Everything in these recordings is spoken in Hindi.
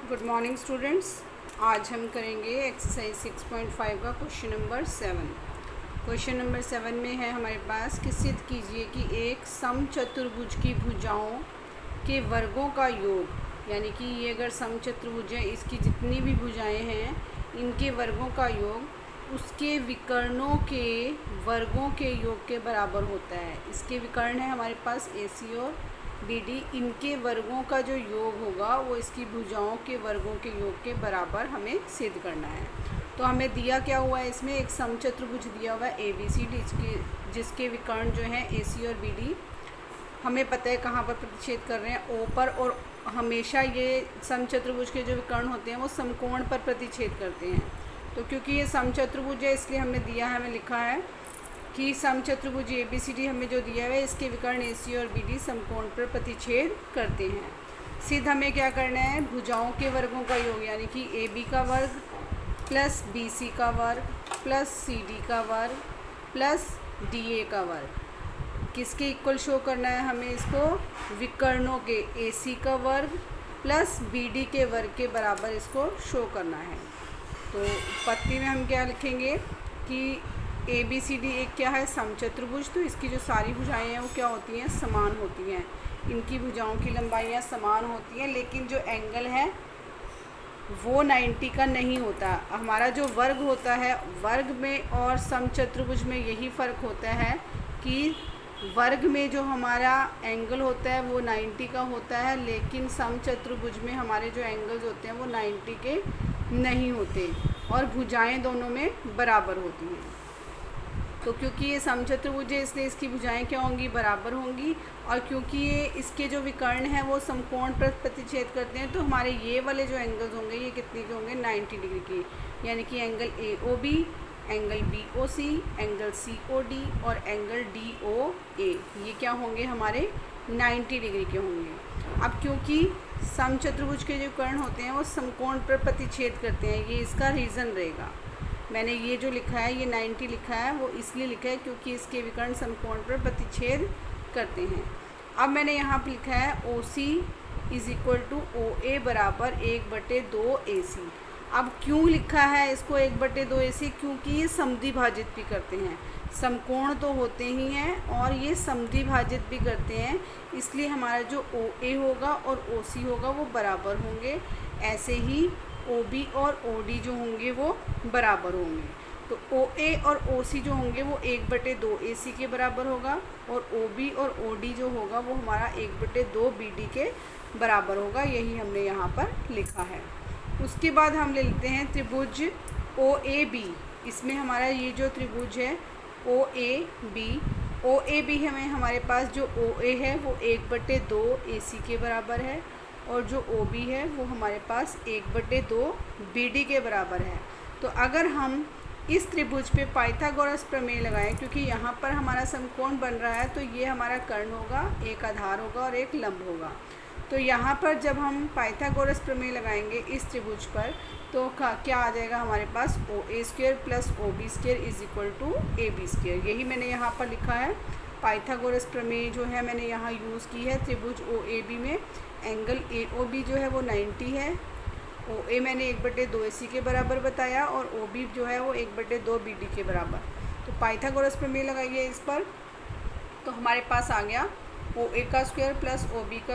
Good morning students. आज हम करेंगे एक्सरसाइज 6.5 का क्वेश्चन नंबर 7। क्वेश्चन नंबर 7 में है हमारे पास कि सिद्ध कीजिए कि एक समचतुर्भुज की भुजाओं के वर्गों का योग, यानी कि ये अगर समचतुर्भुज है, इसकी जितनी भी भुजाएं हैं इनके वर्गों का योग उसके विकर्णों के वर्गों के योग के बराबर होता है। इसके विकर्ण है हमारे पास AC और BD, इनके वर्गों का जो योग होगा वो इसकी भुजाओं के वर्गों के योग के बराबर हमें सिद्ध करना है। तो हमें दिया क्या हुआ है, इसमें एक समचतुर्भुज दिया हुआ है ABCD, जिसके विकर्ण जो हैं AC और BD हमें पता है कहाँ पर प्रतिच्छेद कर रहे हैं, O पर। और हमेशा ये समचतुर्भुज के जो विकर्ण होते हैं वो समकोण पर प्रतिच्छेद करते हैं। तो क्योंकि ये समचतुर्भुज है इसलिए हमें दिया है, हमें लिखा है कि समचतुर्भुज ABCD हमें जो दिया है इसके विकर्ण AC और BD समकोण पर प्रतिच्छेद करते हैं। सिद्ध हमें क्या करना है, भुजाओं के वर्गों का योग, यानी कि AB का वर्ग प्लस BC का वर्ग प्लस CD का वर्ग प्लस DA का वर्ग किसके इक्वल शो करना है, हमें इसको विकर्णों के AC का वर्ग प्लस BD के वर्ग के बराबर इसको शो करना है। तो पत्ती में हम क्या लिखेंगे कि ABCD एक क्या है, समचतुर्भुज। तो इसकी जो सारी भुजाएं हैं वो क्या होती हैं, समान होती हैं। इनकी भुजाओं की लंबाइयाँ समान होती हैं, लेकिन जो एंगल है वो 90 का नहीं होता। हमारा जो वर्ग होता है, वर्ग में और समचतुर्भुज में यही फ़र्क होता है कि वर्ग में जो हमारा एंगल होता है वो 90 का होता है, लेकिन समचतुर्भुज में हमारे जो एंगल्स होते हैं वो 90 के नहीं होते और भुजाएं दोनों में बराबर होती हैं। तो क्योंकि ये समचतुर्भुज है इसलिए इसकी भुजाएं क्या होंगी, बराबर होंगी। और क्योंकि ये इसके जो विकर्ण हैं वो समकोण पर प्रतिच्छेद करते हैं, तो हमारे ये वाले जो एंगल्स होंगे ये कितने के होंगे, 90 डिग्री के, यानी कि angle AOB, angle BOC, angle COD और एंगल DOA, ये क्या होंगे, हमारे 90 डिग्री के होंगे। अब क्योंकि समचतुर्भुज के जो कर्ण होते हैं वो समकोण पर प्रतिच्छेद करते हैं, ये इसका रीज़न रहेगा। मैंने ये जो लिखा है, ये 90 लिखा है, वो इसलिए लिखा है क्योंकि इसके विकर्ण समकोण पर प्रतिच्छेद करते हैं। अब मैंने यहाँ पर लिखा है OC = OA बराबर 1/2 AC। अब क्यों लिखा है इसको 1/2 AC, क्योंकि ये समद्विभाजित भी करते हैं। समकोण तो होते ही हैं और ये समद्विभाजित भी करते हैं, इसलिए हमारा जो OA होगा और OC होगा वो बराबर होंगे। ऐसे ही OB और OD जो होंगे वो बराबर होंगे। तो OA और OC जो होंगे वो 1/2 AC के बराबर होगा और OB और OD जो होगा वो हमारा 1/2 BD के बराबर होगा। यही हमने यहाँ पर लिखा है। उसके बाद हम ले लेते हैं त्रिभुज OAB। इसमें हमारा ये जो त्रिभुज है OAB हमें हमारे पास जो OA है वो 1/2 AC के बराबर है और जो OB है वो हमारे पास 1/2 BD के बराबर है। तो अगर हम इस त्रिभुज पे पाइथागोरस प्रमेय लगाएं, क्योंकि यहाँ पर हमारा समकोण बन रहा है, तो ये हमारा कर्ण होगा, एक आधार होगा और एक लंब होगा। तो यहाँ पर जब हम पाइथागोरस प्रमेय लगाएंगे इस त्रिभुज पर, तो क्या आ जाएगा हमारे पास, OA² + OB² = AB²। यही मैंने यहाँ पर लिखा है। पाइथागोरस प्रमेय जो है मैंने यहाँ यूज़ की है त्रिभुज OAB में। एंगल AOB जो है वो 90 है, OA मैंने 1/2 AC के बराबर बताया और OB जो है वो 1/2 BD के बराबर। तो पाइथागोरस प्रमेय लगाइए इस पर, तो हमारे पास आ गया OA² + OB² =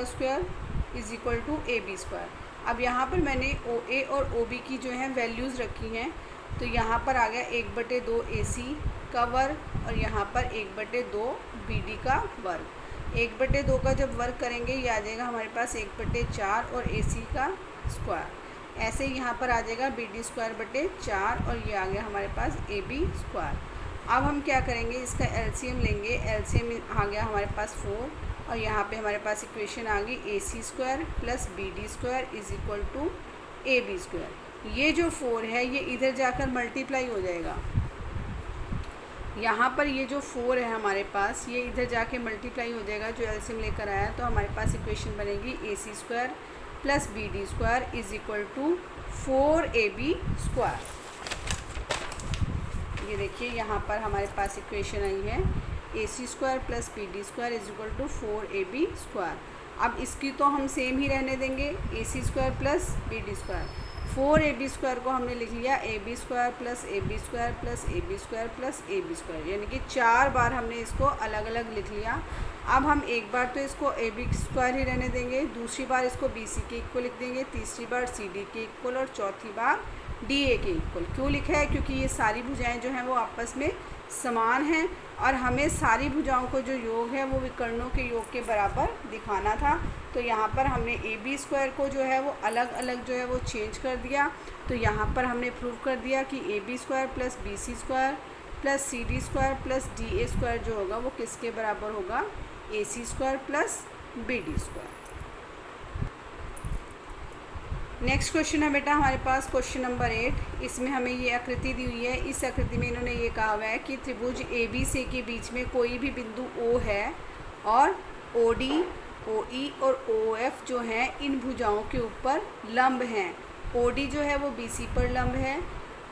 AB²। अब यहाँ पर मैंने OA और OB की जो है वैल्यूज़ रखी हैं, तो यहाँ पर आ गया 1/2 AC का वर्ग और यहाँ पर 1/2 BD का वर्ग। 1/2 का जब वर्ग करेंगे ये आ जाएगा हमारे पास 1/4 और AC का स्क्वायर। ऐसे ही यहाँ पर आ जाएगा BD²/4 और ये आ गया हमारे पास AB²। अब हम क्या करेंगे, इसका LCM लेंगे। LCM आ गया हमारे पास 4 और यहाँ पे हमारे पास इक्वेशन आ गई AC² + BD² = AB²। ये जो 4 है ये इधर जाकर मल्टीप्लाई हो जाएगा। यहाँ पर ये जो 4 है हमारे पास ये इधर जाके मल्टीप्लाई हो जाएगा जो LCM लेकर आया, तो हमारे पास इक्वेशन बनेगी AC² + BD² = 4AB²। ये देखिए यहाँ पर हमारे पास इक्वेशन आई है AC² + BD² = 4AB²। अब इसकी तो हम सेम ही रहने देंगे, A C square plus B D square. 4ab square को हमने लिख लिया A B square plus A B square plus A B square plus A B square, यानी कि 4 बार हमने इसको अलग अलग लिख लिया। अब हम एक बार तो इसको ए बी स्क्वायर ही रहने देंगे, दूसरी बार इसको बी सी के इक्वल लिख देंगे, तीसरी बार सी डी के इक्वल और चौथी बार डी ए के इक्वल। क्यों लिखा है? क्योंकि ये सारी भुजाएं जो हैं वो आपस में समान हैं और हमें सारी भुजाओं को जो योग है वो विकर्णों के योग के बराबर दिखाना था। तो यहाँ पर हमने ए बी स्क्वायर को जो है वो अलग अलग जो है वो चेंज कर दिया। तो यहाँ पर हमने प्रूव कर दिया कि A B square plus B C square plus C D square plus D A square जो होगा वो किसके बराबर होगा? A C square plus B D square. Next question है बेटा हमारे पास क्वेश्चन नंबर 8। इसमें हमें ये आकृति दी हुई है। इस आकृति में इन्होंने ये कहा हुआ है कि त्रिभुज ए बी सी के बीच में कोई भी बिंदु ओ है और ओ डी, ओ ई और ओ एफ जो हैं इन भुजाओं के ऊपर लंब हैं। ओ डी जो है वो बी सी पर लंब है,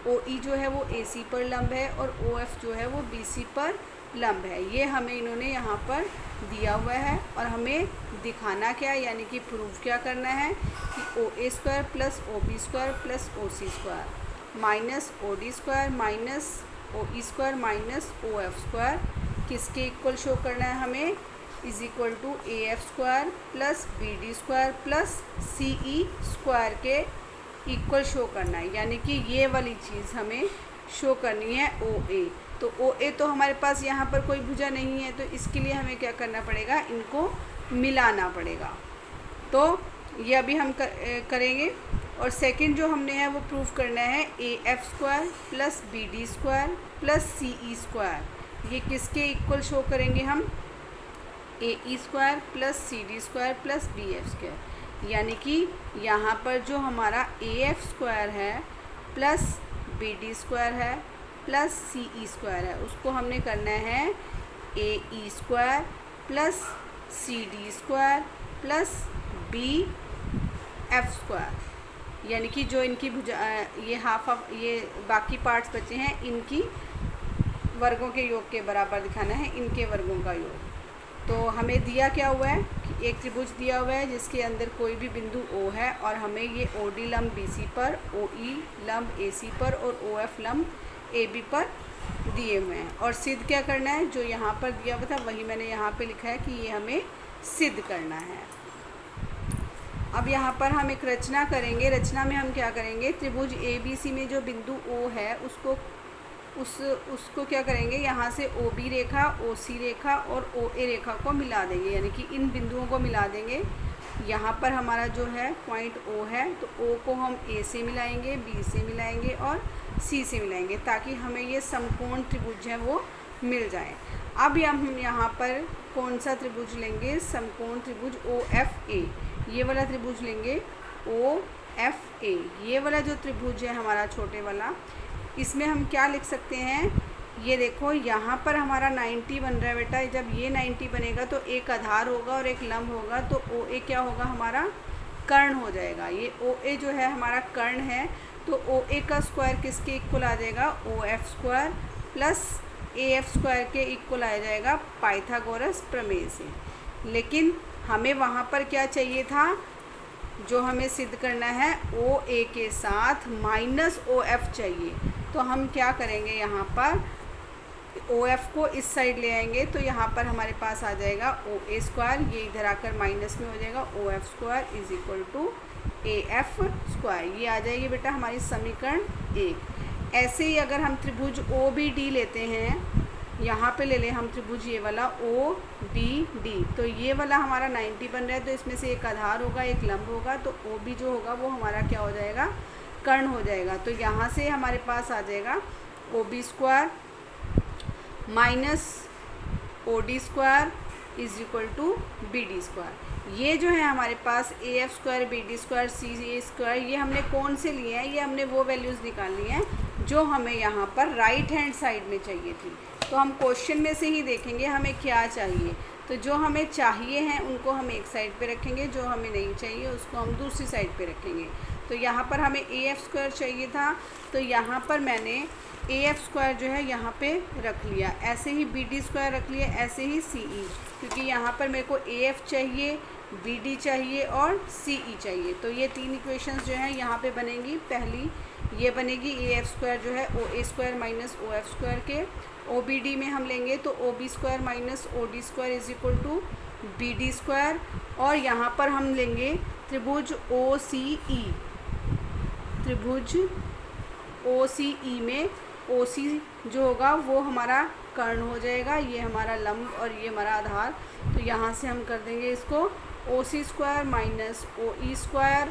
ओ ई जो है वो ए सी पर लंब है और ओ एफ जो है वो बी सी पर लंब है। ये हमें इन्होंने यहाँ पर दिया हुआ है और हमें दिखाना क्या है, यानी कि प्रूव क्या करना है कि O A square plus O B square plus O C square minus O D square minus O E square minus O F square किसके इक्वल शो करना है हमें? Is equal to A F square plus B D square plus C E square के इक्वल शो करना है, यानी कि ये वाली चीज़ हमें शो करनी है ओ ए। तो ओ ए तो हमारे पास यहाँ पर कोई भुजा नहीं है, तो इसके लिए हमें क्या करना पड़ेगा? इनको मिलाना पड़ेगा। तो ये अभी हम करेंगे। और सेकंड जो हमने है वो प्रूफ करना है A F square plus B D square plus C E square, ये किसके इक्वल शो करेंगे हम? A E square plus C D square plus B F square, यानी कि यहाँ पर जो हमारा ए एफ स्क्वायर है प्लस बी डी स्क्वायर है प्लस सी ई स्क्वायर है, उसको हमने करना है A E square plus C D square plus B F square, यानी कि जो इनकी भुजा ये हाफ ये बाकी पार्ट्स बचे हैं इनकी वर्गों के योग के बराबर दिखाना है, इनके वर्गों का योग। तो हमें दिया क्या हुआ है कि एक त्रिभुज दिया हुआ है जिसके अंदर कोई भी बिंदु ओ है और हमें ये ओ डी लंब बी सी पर, ओ ई लंब ए सी पर और ओ एफ लंब ए बी पर दिए हुए हैं। और सिद्ध क्या करना है? जो यहाँ पर दिया हुआ था वही मैंने यहाँ पे लिखा है कि ये हमें सिद्ध करना है। अब यहाँ पर हम एक रचना करेंगे। रचना में हम क्या करेंगे? त्रिभुज ए बी सी में जो बिंदु ओ है उसको क्या करेंगे? यहाँ से ओ बी रेखा, ओ सी रेखा और ओ ए रेखा को मिला देंगे, यानी कि इन बिंदुओं को मिला देंगे। यहाँ पर हमारा जो है पॉइंट ओ है, तो ओ को हम ए से मिलाएंगे, बी से मिलाएंगे और सी से मिलाएंगे, ताकि हमें ये समकोण त्रिभुज है वो मिल जाए। अब हम यहाँ पर कौन सा त्रिभुज लेंगे? समकोण त्रिभुज ओ एफ ए, ये वाला त्रिभुज लेंगे ओ एफ ए। ये वाला जो त्रिभुज है हमारा छोटे वाला, इसमें हम क्या लिख सकते हैं? ये देखो यहाँ पर हमारा 90 बन रहा है बेटा। जब ये 90 बनेगा तो एक आधार होगा और एक लंब होगा, तो ओ ए क्या होगा? हमारा कर्ण हो जाएगा। ये ओ ए जो है हमारा कर्ण है, तो ओ ए का स्क्वायर किसके इक्वल आ जाएगा? O F square plus A F square के इक्वल आ जाएगा पाइथागोरस प्रमेय से। लेकिन हमें वहाँ पर क्या चाहिए था? जो हमें सिद्ध करना है ओ ए के साथ माइनस ओ एफ चाहिए। तो हम क्या करेंगे? यहाँ पर ओ एफ को इस साइड ले आएंगे, तो यहाँ पर हमारे पास आ जाएगा ओ ए स्क्वायर, ये इधर आकर माइनस में हो जाएगा O F square is equal to A F square. ये आ जाएगी बेटा हमारी समीकरण 1। ऐसे ही अगर हम त्रिभुज ओ बी डी लेते हैं, यहाँ पे ले लें हम त्रिभुज ये वाला ओ बी डी, तो ये वाला हमारा 90 बन रहा है, तो इसमें से एक आधार होगा एक लंब होगा, तो ओ बी जो होगा वो हमारा क्या हो जाएगा? कर्ण हो जाएगा। तो यहाँ से हमारे पास आ जाएगा O B square minus O D square is equal to B D square. ये जो है हमारे पास A F square, B D square, C A square, ये हमने कौन से लिए हैं? ये हमने वो वैल्यूज़ निकाल ली हैं जो हमें यहाँ पर राइट हैंड साइड में चाहिए थी। तो हम क्वेश्चन में से ही देखेंगे हमें क्या चाहिए। तो जो हमें चाहिए हैं उनको हम एक साइड पे रखेंगे, जो हमें नहीं चाहिए उसको हम दूसरी साइड पे रखेंगे। तो यहाँ पर हमें ए एफ स्क्वायर चाहिए था, तो यहाँ पर मैंने ए एफ स्क्वायर जो है यहाँ पे रख लिया। ऐसे ही बी डी स्क्वायर रख लिया, ऐसे ही सी ई, क्योंकि यहाँ पर मेरे को ए एफ चाहिए, BD चाहिए और CE चाहिए। तो ये तीन इक्वेशंस जो हैं यहाँ पे बनेंगी। पहली ये बनेगी AF² जो है OA² माइनस OF² के। OBD में हम लेंगे तो OB² minus OD² is equal to BD²। और यहाँ पर हम लेंगे त्रिभुज OCE। त्रिभुज OCE में OC जो होगा वो हमारा कर्ण हो जाएगा, ये हमारा लंब और ये हमारा आधार। तो यहाँ से हम कर देंगे इसको OC² minus OE²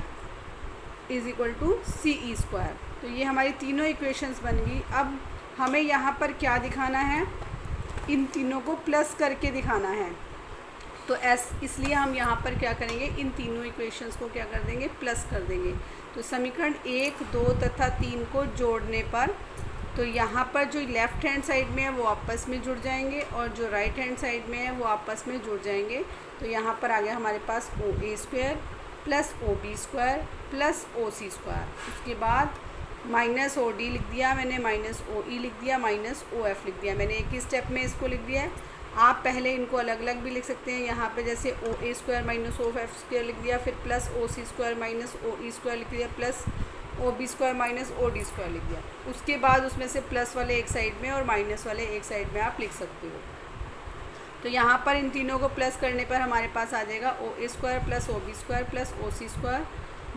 is equal to CE²। तो ये हमारी तीनों इक्वेशंस बन गई। अब हमें यहाँ पर क्या दिखाना है, इन तीनों को प्लस करके दिखाना है। तो इसलिए हम यहाँ पर क्या करेंगे, इन तीनों इक्वेशंस को क्या कर देंगे, प्लस कर देंगे। तो समीकरण 1, 2 तथा 3 को जोड़ने पर तो यहाँ पर जो लेफ़्ट हैंड साइड में है वो आपस में जुड़ जाएंगे और जो राइट हैंड साइड में है वो आपस में जुड़ जाएंगे। तो यहाँ पर आ गया हमारे पास OA² plus OB² plus OC²। उसके बाद माइनस OD लिख दिया मैंने, माइनस OE लिख दिया, माइनस OF लिख दिया मैंने। एक ही स्टेप में इसको लिख दिया है। आप पहले इनको अलग अलग भी लिख सकते हैं। यहाँ पे जैसे OA² माइनस OF² लिख दिया, फिर प्लस OC² माइनस OE² लिख दिया, प्लस OB² माइनस OD² लिख दिया। उसके बाद उसमें से प्लस वाले एक साइड में और माइनस वाले एक साइड में आप लिख सकते हो। तो यहाँ पर इन तीनों को प्लस करने पर हमारे पास आ जाएगा OA² plus OB² plus OC²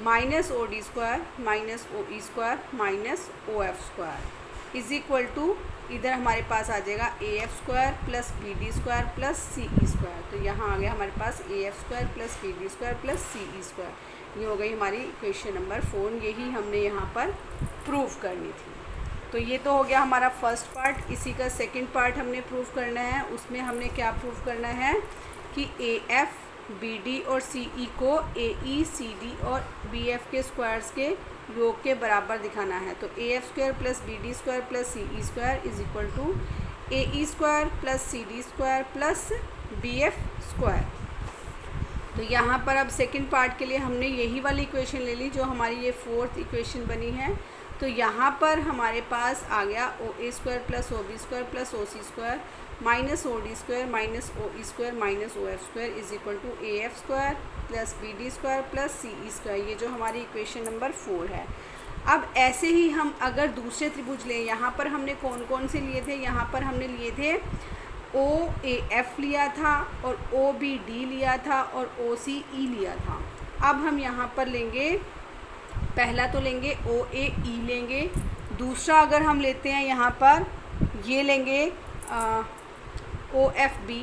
minus OD² minus OE² minus OF² is equal to इधर हमारे पास आ जाएगा AF² plus BD² plus CE²। तो यहाँ आ गया हमारे पास AF² plus BD² plus CE²। ये हो गई हमारी इक्वेशन नंबर 4। यही हमने यहाँ पर प्रूव करनी थी। तो ये तो हो गया हमारा फर्स्ट पार्ट। इसी का सेकंड पार्ट हमने प्रूव करना है। उसमें हमने क्या प्रूव करना है कि AF, BD और CE को AE, CD और BF के स्क्वायर्स के योग के बराबर दिखाना है। तो AF² plus BD² plus CE² is equal to AE² plus CD² plus BF²। तो यहाँ पर अब सेकंड पार्ट के लिए हमने यही वाली इक्वेशन ले ली जो हमारी ये फोर्थ इक्वेशन बनी है। तो यहाँ पर हमारे पास आ गया OA² plus OB² plus OC² minus OD² minus OE² minus OF² is equal to AF² plus BD² plus CE²। ये जो हमारी इक्वेशन नंबर 4 है। अब ऐसे ही हम अगर दूसरे त्रिभुज लें, यहाँ पर हमने कौन कौन से लिए थे, यहाँ पर हमने लिए थे OAF लिया था और OBD लिया था और OCE लिया था। अब हम यहाँ पर लेंगे, पहला तो लेंगे OAE लेंगे, दूसरा अगर हम लेते हैं यहाँ पर ये लेंगे OFB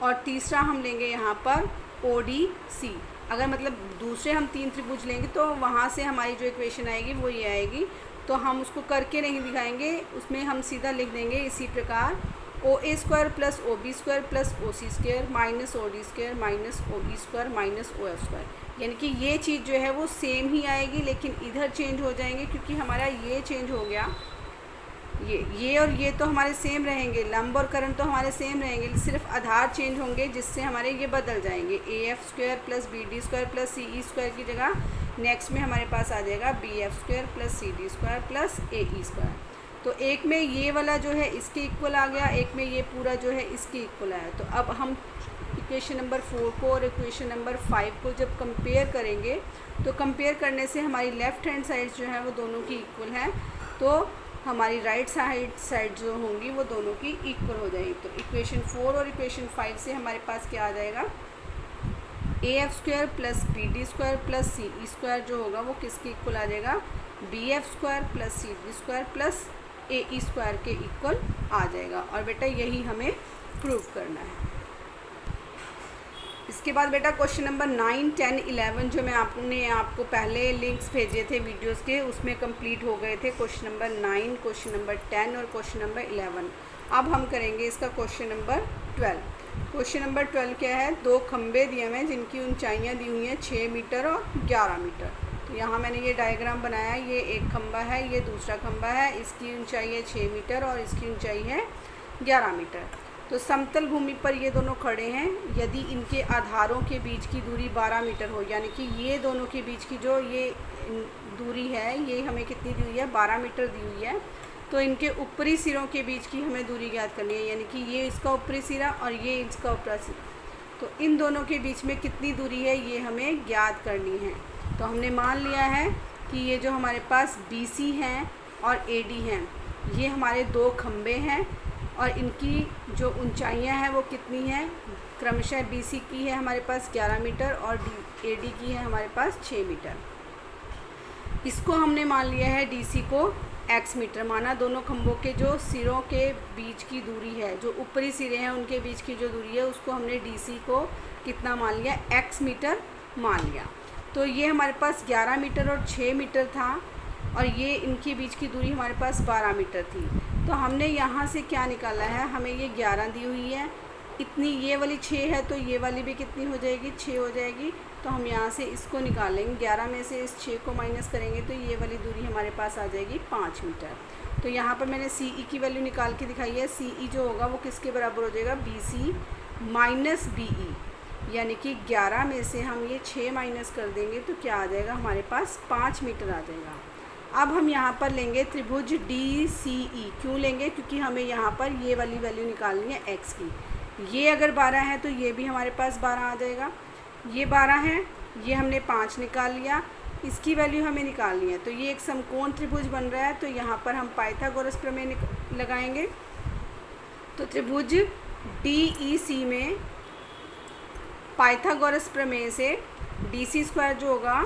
और तीसरा हम लेंगे यहाँ पर ODC। अगर मतलब दूसरे हम 3 त्रिभुज लेंगे तो वहाँ से हमारी जो इक्वेशन आएगी वो ये आएगी। तो हम उसको करके नहीं दिखाएंगे, उसमें हम सीधा लिख देंगे इसी प्रकार OA² plus OB² plus OC² minus OD² minus OE² minus OF²। यानी कि ये चीज़ जो है वो सेम ही आएगी, लेकिन इधर चेंज हो जाएंगे क्योंकि हमारा ये चेंज हो गया। ये और ये तो हमारे सेम रहेंगे, लंब और कर्ण तो हमारे सेम रहेंगे, सिर्फ आधार चेंज होंगे जिससे हमारे ये बदल जाएंगे। AF² plus BD² plus CE² की जगह नेक्स्ट में हमारे पास आ जाएगा BF² plus CD² plus AE²। तो एक में ये वाला जो है इसके इक्वल आ गया, एक में ये पूरा जो है इसके इक्वल आया। तो अब हम इक्वेशन नंबर 4 को और इक्वेशन नंबर 5 को जब कंपेयर करेंगे तो कंपेयर करने से हमारी लेफ़्ट हैंड साइड जो है वो दोनों की इक्वल है, तो हमारी राइट साइड जो होंगी वो दोनों की इक्वल हो जाएगी। तो इक्वेशन 4 और इक्वेशन 5 से हमारे पास क्या आ जाएगा, AF² plus BD² plus CE² जो होगा वो किसके इक्वल आ जाएगा, BF² plus CD² plus AE² के इक्वल आ जाएगा। और बेटा यही हमें प्रूव करना है। इसके बाद बेटा क्वेश्चन नंबर 9, 10, 11 जो मैं आपको पहले लिंक्स भेजे थे वीडियोस के उसमें कंप्लीट हो गए थे। क्वेश्चन नंबर 9, क्वेश्चन नंबर 10 और क्वेश्चन नंबर 11। अब हम करेंगे इसका क्वेश्चन नंबर 12। क्वेश्चन नंबर 12 क्या है, 2 खंबे दिए हुए हैं जिनकी ऊंचाइयां दी हुई हैं 6 मीटर और 11 मीटर। तो यहाँ मैंने ये डायग्राम बनाया, ये एक खंबा है, ये दूसरा खंबा है, इसकी ऊंचाई है 6 मीटर और इसकी ऊंचाई है 11 मीटर। तो समतल भूमि पर ये दोनों खड़े हैं। यदि इनके आधारों के बीच की दूरी 12 मीटर हो, यानी कि ये दोनों के बीच की जो ये दूरी है ये हमें कितनी दी हुई है, 12 मीटर दी हुई है। तो इनके ऊपरी सिरों के बीच की हमें दूरी ज्ञात करनी है, यानी कि ये इसका ऊपरी सिरा और ये इसका ऊपरी सिरा। तो इन दोनों के बीच में कितनी दूरी है ये हमें ज्ञात करनी है। तो हमने मान लिया है कि ये जो हमारे पास BC हैं और AD हैं, ये हमारे दो खंबे हैं और इनकी जो ऊंचाइयां हैं वो कितनी हैं, क्रमशः BC की है हमारे पास 11 मीटर और AD की है हमारे पास 6 मीटर। इसको हमने मान लिया है DC को x मीटर माना। दोनों खंभों के जो सिरों के बीच की दूरी है, जो ऊपरी सिरे हैं उनके बीच की जो दूरी है, उसको हमने DC को कितना मान लिया, x मीटर मान लिया। तो ये हमारे पास 11 मीटर और 6 मीटर था और ये इनके बीच की दूरी हमारे पास 12 मीटर थी। तो हमने यहाँ से क्या निकाला है, हमें ये 11 दी हुई है, इतनी ये वाली 6 है तो ये वाली भी कितनी हो जाएगी, 6 हो जाएगी। तो हम यहाँ से इसको निकालेंगे, 11 में से इस 6 को माइनस करेंगे तो ये वाली दूरी हमारे पास आ जाएगी 5 मीटर। तो यहाँ पर मैंने CE की वैल्यू निकाल के दिखाई है। CE जो होगा वो किसके बराबर हो जाएगा, BC माइनस BE, यानी कि 11 में से हम ये 6 माइनस कर देंगे तो क्या आ जाएगा, हमारे पास 5 मीटर आ जाएगा। अब हम यहाँ पर लेंगे त्रिभुज DCE। क्यों लेंगे, क्योंकि हमें यहाँ पर ये वाली वैल्यू निकालनी है x की। ये अगर 12 है तो ये भी हमारे पास 12 आ जाएगा। ये 12 है, ये हमने 5 निकाल लिया, इसकी वैल्यू हमें निकालनी है। तो ये एक समकोण त्रिभुज बन रहा है, तो यहाँ पर हम पाइथागोरस प्रमेय लगाएंगे। तो त्रिभुज DEC में पाइथागोरस प्रमेय से DC स्क्वायर जो होगा,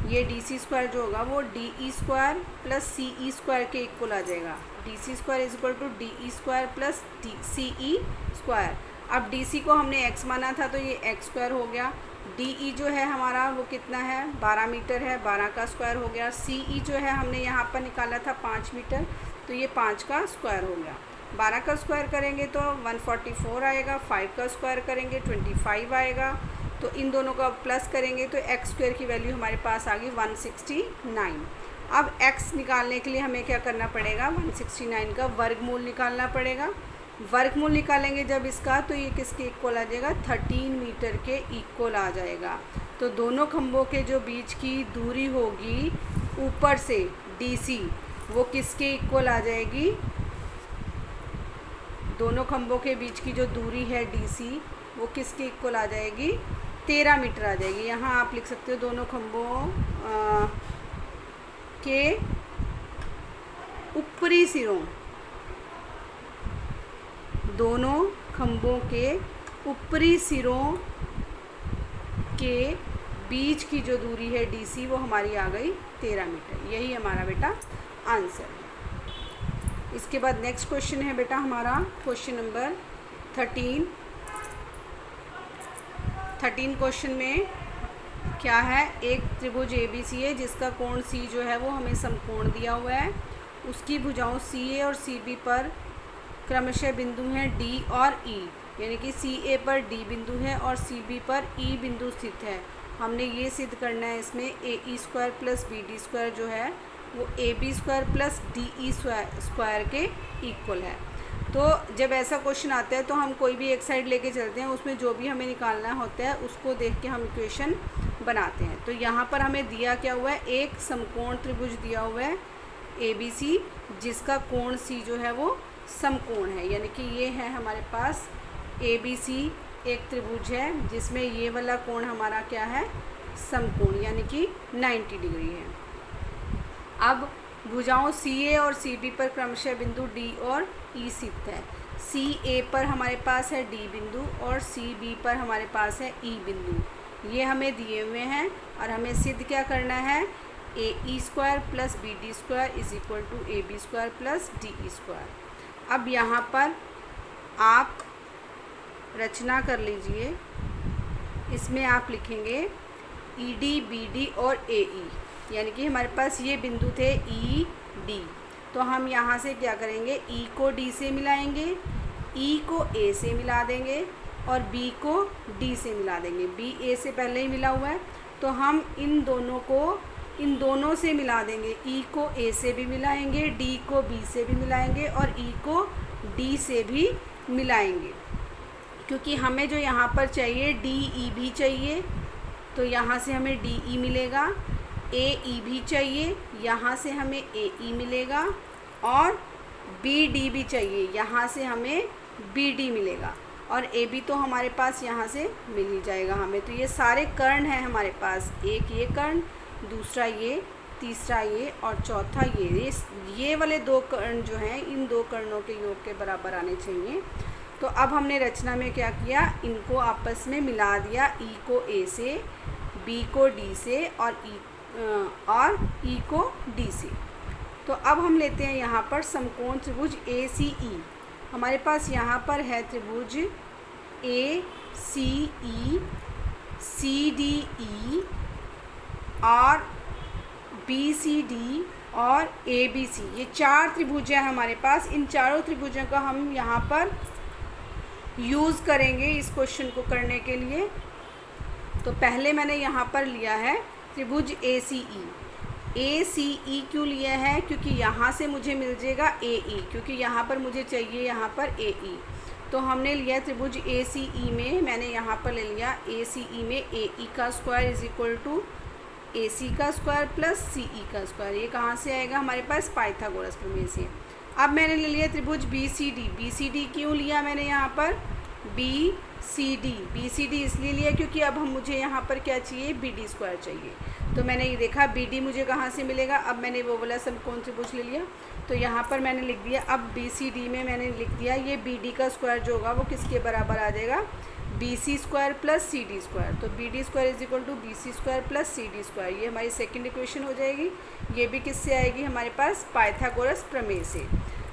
ये DC स्क्वायर जो होगा वो DE square plus CE square के इक्वल आ जाएगा। DC square is equal to DE square plus CE square. अब DC को हमने x माना था तो ये x स्क्वायर हो गया। DE जो है हमारा वो कितना है, 12 मीटर है, 12 का स्क्वायर हो गया। CE जो है हमने यहाँ पर निकाला था 5 मीटर, तो ये 5 का स्क्वायर हो गया। 12 का स्क्वायर करेंगे तो 144 आएगा, 5 का स्क्वायर करेंगे 25 आएगा। तो इन दोनों का प्लस करेंगे तो x स्क्वायर की वैल्यू हमारे पास आ गई 169। अब x निकालने के लिए हमें क्या करना पड़ेगा, 169 का वर्गमूल निकालना पड़ेगा। वर्गमूल निकालेंगे जब इसका तो ये किसके इक्वल आ जाएगा, 13 मीटर के इक्वल आ जाएगा। तो दोनों खंभों के जो बीच की दूरी होगी ऊपर से DC, वो किसके इक्वल आ जाएगी, दोनों खंभों के बीच की जो दूरी है DC, वो किसके इक्वल आ जाएगी, 13 मीटर आ जाएगी। यहाँ आप लिख सकते हो दोनों खंभों के ऊपरी सिरों, दोनों खंभों के ऊपरी सिरों के बीच की जो दूरी है DC, वो हमारी आ गई 13 मीटर। यही हमारा बेटा आंसर है। इसके बाद नेक्स्ट क्वेश्चन है बेटा हमारा क्वेश्चन नंबर 13। 13 क्वेश्चन में क्या है, एक त्रिभुज ABC है जिसका कोण C जो है वो हमें समकोण दिया हुआ है। उसकी भुजाओं CA और CB पर क्रमशः बिंदु हैं D और E, यानी कि CA पर D बिंदु है और CB पर E बिंदु स्थित है। हमने ये सिद्ध करना है इसमें AE square plus BD square जो है वो AB square plus DE square के इक्वल है। तो जब ऐसा क्वेश्चन आता है तो हम कोई भी एक साइड लेके चलते हैं, उसमें जो भी हमें निकालना होता है उसको देख के हम इक्वेशन बनाते हैं। तो यहाँ पर हमें दिया क्या हुआ है, एक समकोण त्रिभुज दिया हुआ है ABC जिसका कोण C जो है वो समकोण है, यानी कि ये है हमारे पास ABC एक त्रिभुज है जिसमें ये वाला कोण हमारा क्या है, समकोण, यानी कि 90 डिग्री है। अब भुजाओं CA और CB पर क्रमशः बिंदु D और E स्थित है। CA पर हमारे पास है D बिंदु और CB पर हमारे पास है E बिंदु, ये हमें दिए हुए हैं और हमें सिद्ध क्या करना है, AE square plus BD square is equal to AB square plus DE square. अब यहाँ पर आप रचना कर लीजिए, इसमें आप लिखेंगे ED BD और AE, यानी कि हमारे पास ये बिंदु थे ED। तो हम यहाँ से क्या करेंगे, E को D से मिलाएंगे, E को A से मिला देंगे और B को D से मिला देंगे। B A से पहले ही मिला हुआ है तो हम इन दोनों को इन दोनों से मिला देंगे। E को A से भी मिलाएंगे, D को B से भी मिलाएंगे और E को D से भी मिलाएंगे, क्योंकि हमें जो यहाँ पर चाहिए DE भी चाहिए तो यहाँ से हमें DE मिलेगा, AE भी चाहिए, यहाँ से हमें AE मिलेगा और BD भी चाहिए, यहाँ से हमें BD मिलेगा। और ए बी तो हमारे पास यहाँ से मिल ही जाएगा हमें। तो ये सारे कर्ण हैं हमारे पास, एक ये कर्ण, दूसरा ये, तीसरा ये और चौथा ये वाले दो कर्ण जो हैं इन दो कर्णों के योग के बराबर आने चाहिए। तो अब हमने रचना में क्या किया, इनको आपस में मिला दिया, ई को ए से, बी को डी से और ई को डी से। तो अब हम लेते हैं यहाँ पर समकोण त्रिभुज ए सी ई। हमारे पास यहाँ पर है त्रिभुज ए सी ई, सी डी ई और बी सी डी और ए बी सी, ये 4 त्रिभुज हैं हमारे पास। इन चारों त्रिभुजों का हम यहाँ पर यूज़ करेंगे इस क्वेश्चन को करने के लिए। तो पहले मैंने यहाँ पर लिया है त्रिभुज ए सी ई। ए सी ई क्यों लिया है, क्योंकि यहाँ से मुझे मिल जाएगा ए ई, क्योंकि यहाँ पर मुझे चाहिए यहाँ पर ए ई। तो हमने लिया त्रिभुज ए सी ई में, मैंने यहाँ पर ले लिया ए सी ई में ए ई का स्क्वायर इज इक्वल टू ए सी का स्क्वायर प्लस सी ई का स्क्वायर। ये कहाँ से आएगा हमारे पास, पाइथागोरस प्रमेय से। अब मैंने ले लिया त्रिभुज B C D. B C D क्यों लिया मैंने यहाँ पर, बी सी डी इसलिए लिया क्योंकि अब मुझे यहाँ पर क्या चाहिए, बी डी स्क्वायर चाहिए। तो मैंने ये देखा बी डी मुझे कहाँ से मिलेगा, अब मैंने वो वाला समकोण त्रिभुज ले लिया। तो यहाँ पर मैंने लिख दिया, अब बी सी डी में मैंने लिख दिया ये बी डी का स्क्वायर जो होगा वो किसके बराबर आ जाएगा, B C square plus C D square. तो B D square is equal to B C square plus C D square. ये हमारी सेकेंड इक्वेशन हो जाएगी। ये भी किससे आएगी हमारे पास, पाइथागोरस प्रमेय से।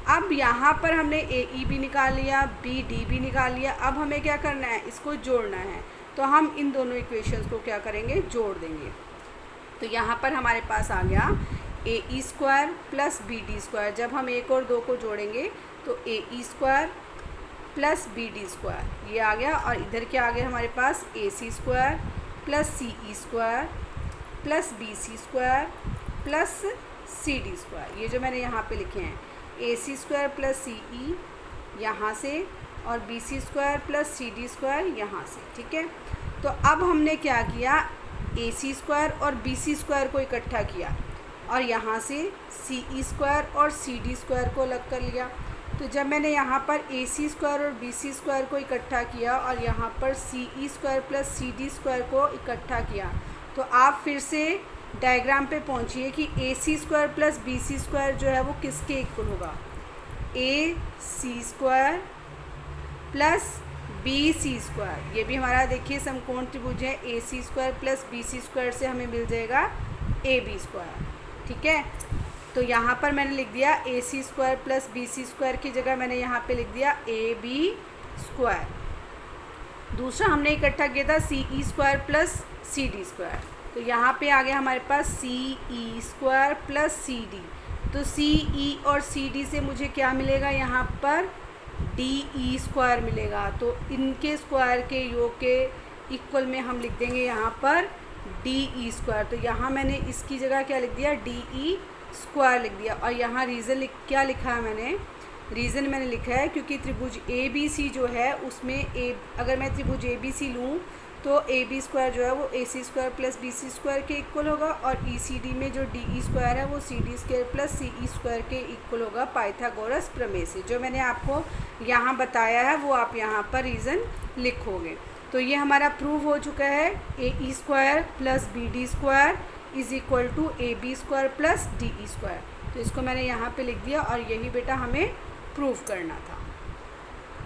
अब यहाँ पर हमने ए ई भी निकाल लिया, बी डी भी निकाल लिया। अब हमें क्या करना है, इसको जोड़ना है। तो हम इन दोनों इक्वेशंस को क्या करेंगे, जोड़ देंगे। तो यहाँ पर हमारे पास आ गया A E square plus B D square. जब हम 1 और 2 को जोड़ेंगे तो A E square plus B D square ये आ गया, और इधर क्या आ गया हमारे पास, A C square plus C E square plus B C square plus C D square. ये जो मैंने यहाँ पे लिखे हैं, ए सी स्क्वायर प्लस सी ई यहाँ से और B C square plus C D square यहाँ से। ठीक है, तो अब हमने क्या किया, ए सी स्क्वायर और बी सी स्क्वायर को इकट्ठा किया और यहाँ से सी ई स्क्वायर और सी डी स्क्वायर को अलग कर लिया। तो जब मैंने यहाँ पर ए सी स्क्वायर और बी सी स्क्वायर को इकट्ठा किया और यहाँ पर C E square plus C D square को इकट्ठा किया, तो आप फिर से डायग्राम पे पहुँचिए कि A C square plus B C square जो है वो किसके इक्वल होगा, A C square plus B C square. ये भी हमारा देखिए समकोण त्रिभुज है, A C square plus B C square से हमें मिल जाएगा ए बी स्क्वायर। ठीक है, तो यहाँ पर मैंने लिख दिया A C square plus B C square की जगह मैंने यहाँ पे लिख दिया ए बी स्क्वायर। दूसरा हमने इकट्ठा किया था C E square plus C D square. तो यहाँ पे आ गया हमारे पास C E square plus C D. तो सी ई और सी डी से मुझे क्या मिलेगा, यहाँ पर डी ई स्क्वायर मिलेगा। तो इनके स्क्वायर के योग के इक्वल में हम लिख देंगे यहाँ पर डी ई स्क्वायर। तो यहाँ मैंने इसकी जगह क्या लिख दिया, डी ई स्क्वायर लिख दिया। और यहाँ रीज़न क्या लिखा है मैंने, रीज़न मैंने लिखा है क्योंकि त्रिभुज ए बी सी जो है उसमें अगर मैं त्रिभुज ए बी सी लूँ तो ए बी स्क्वायर जो है वो A C square plus B C square के इक्वल होगा, और ई सी डी में जो डी ई स्क्वायर है वो सी D square plus C E square के इक्वल होगा पाइथागोरस प्रमेय से। जो मैंने आपको यहाँ बताया है वो आप यहाँ पर रीज़न लिखोगे। तो ये हमारा प्रूव हो चुका है, A E square plus B D square is equal to A B square plus D E square. तो इसको मैंने यहाँ पे लिख दिया और यही बेटा हमें प्रूव करना था।